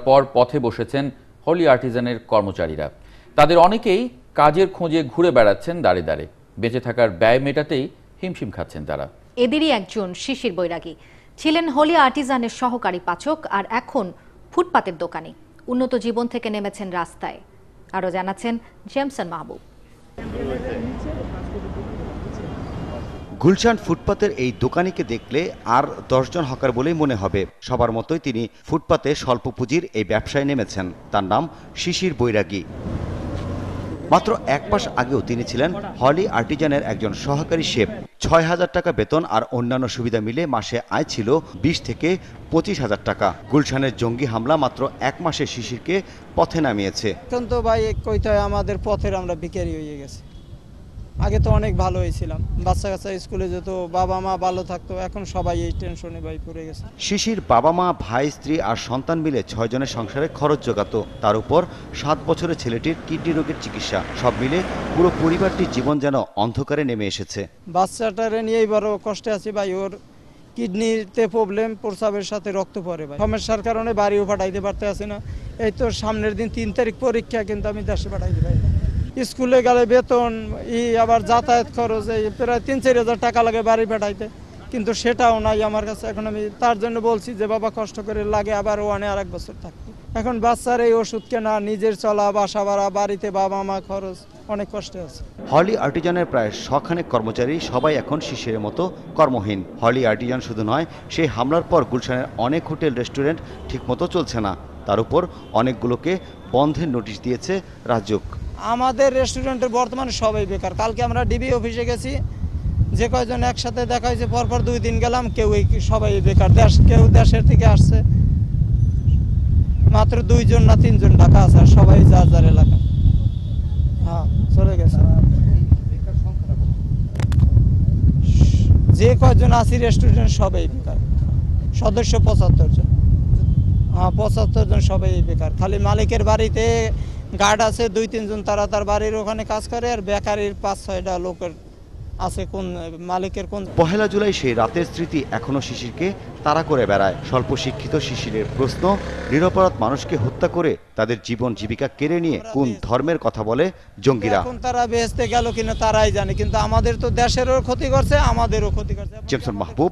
পর পথে বসেছেন হলি আর্টিজানের কর্মচারীরা। তাদের অনেকেই কাজের খোঁজে ঘুরে বেড়াচ্ছেন দাঁড়ে দাঁড়ে। বেঁচে থাকার ব্যয় মেটাতেই হিমশিম খাচ্ছেন তারা। এদেরই একজন শিশির বৈরাগী ছিলেন হলি আর্টিজানের সহকারী পাচক, আর এখন ফুটপাতের দোকানি। উন্নত জীবন থেকে নেমেছেন রাস্তায়। আরো জানাচ্ছেন জেমসন মাহবুব। গুলশান ফুটপাতের এই দোকানিকে দেখলে আর 10 জন হকার বলেই মনে হবে। সবার মতোই তিনি ফুটপাতে স্বল্প পুঁজির এই ব্যবসায় নেমেছেন। তার নাম শিশির বৈরাগী। মাত্র 1 মাস আগেও তিনি ছিলেন হলি আর্টিজানের একজন সহকারী শেফ। 6,000 টাকা বেতন আর অন্যান্য সুবিধা মিলে মাসে আয় ছিল 20 থেকে 25,000 টাকা। গুলশানের জঙ্গি হামলা মাত্র 1 মাসে শিশিরকে পথে নামিয়েছে। এখন তো ভাই কইতে হয় আমাদের পথের আমরা ভিখারি হয়ে গেছি। আগে তো অনেক ভালো হয়েছিলাম, বাচ্চা কাচ্চা স্কুলে যেত, বাবা মা ভালো থাকতো। এখন সবাই এই টেনশনে ভাই পড়ে গেছে। শিশির বাবা মা, ভাই, স্ত্রী আর সন্তান মিলে 6 জনের সংসারে খরচ জোগাতো। তার উপর 7 বছরের ছেলেটির কিডনি রোগের চিকিৎসা। সব মিলে পুরো পরিবারটির জীবন যেন অন্ধকারে নেমে এসেছে। বাচ্চাটারে নিয়েই বড় কষ্টে আছি ভাই। ওর কিডনিতে প্রবলেম, প্রস্রাবের সাথে রক্ত পড়ে ভাই। সমস্যার কারণে বাড়িও পাঠাইতে পারতে আসি না। এই তো সামনের দিন 3 তারিখ পরীক্ষা, কিন্তু আমি দেশে পাঠাইতে পারি না। স্কুলে গেলে বেতন, আবার যাতায়াত খরচ, এই প্রায় 3-4 হাজার টাকা লাগে বাড়ি পাঠাইতে, কিন্তু সেটাও নাই আমার কাছে। এখন আমি তার জন্য বলছি যে বাবা কষ্ট করে লাগে, আবার ওখানে আর 1 বছর থাকবে। এখন বাচ্চার এই ওষুধ কেনা, নিজের চলা, বাসা ভাড়া, বাড়িতে বাবা মা খরচ, অনেক কষ্টে আছে। হলি আর্টিজানের প্রায় 100 খানেক কর্মচারী সবাই এখন শিশিরের মতো কর্মহীন। হলি আর্টিজান শুধু নয়, সেই হামলার পর গুলশানের অনেক হোটেল রেস্টুরেন্ট ঠিকমতো চলছে না। তার উপর অনেকগুলোকে বন্ধের নোটিশ দিয়েছে রাজউক। আমাদের রেস্টুরেন্টের বর্তমানে সবাই বেকার। কালকে আমরা ডিবি অফিসে গেছি, যে কয়জন একসাথে দেখা হয়েছে, পরপর 2 দিন গেলাম, সবাই বেকার। কেউ দেশের থেকে আসছে, মাত্র 2 জন না 3 জন ঢাকা আছে, আর সবাই যার যার এলাকা হ্যাঁ চলে গেছে। যে কয়জন আছি রেস্টুরেন্ট সবাই বেকার। সদস্য 75 জন। হ্যাঁ 75 জন সবাই বেকার। খালি মালিকের বাড়িতে গার্ড আছে 2-3 জন, তারা তার বাড়ির ওখানে কাজ করে, আর বেকারির 5-6টা লোকের আছে কোন মালিকের কোন। 1 জুলাই সেই রাতের স্মৃতি এখনো শিশিরকে তাড়া করে বেড়ায়। স্বল্প শিক্ষিত শিশিরের প্রশ্ন, নিরপরাধ মানুষকে হত্যা করে তাদের জীবন জীবিকা কেড়ে নিয়ে কোন ধর্মের কথা বলে জঙ্গিরা? এখন তারা বেহেশতে গেল কিনা তারাই জানে, কিন্তু আমাদের তো দেশেরও ক্ষতি করছে, আমাদেরও ক্ষতি করছে। জেমসন মাহবুব।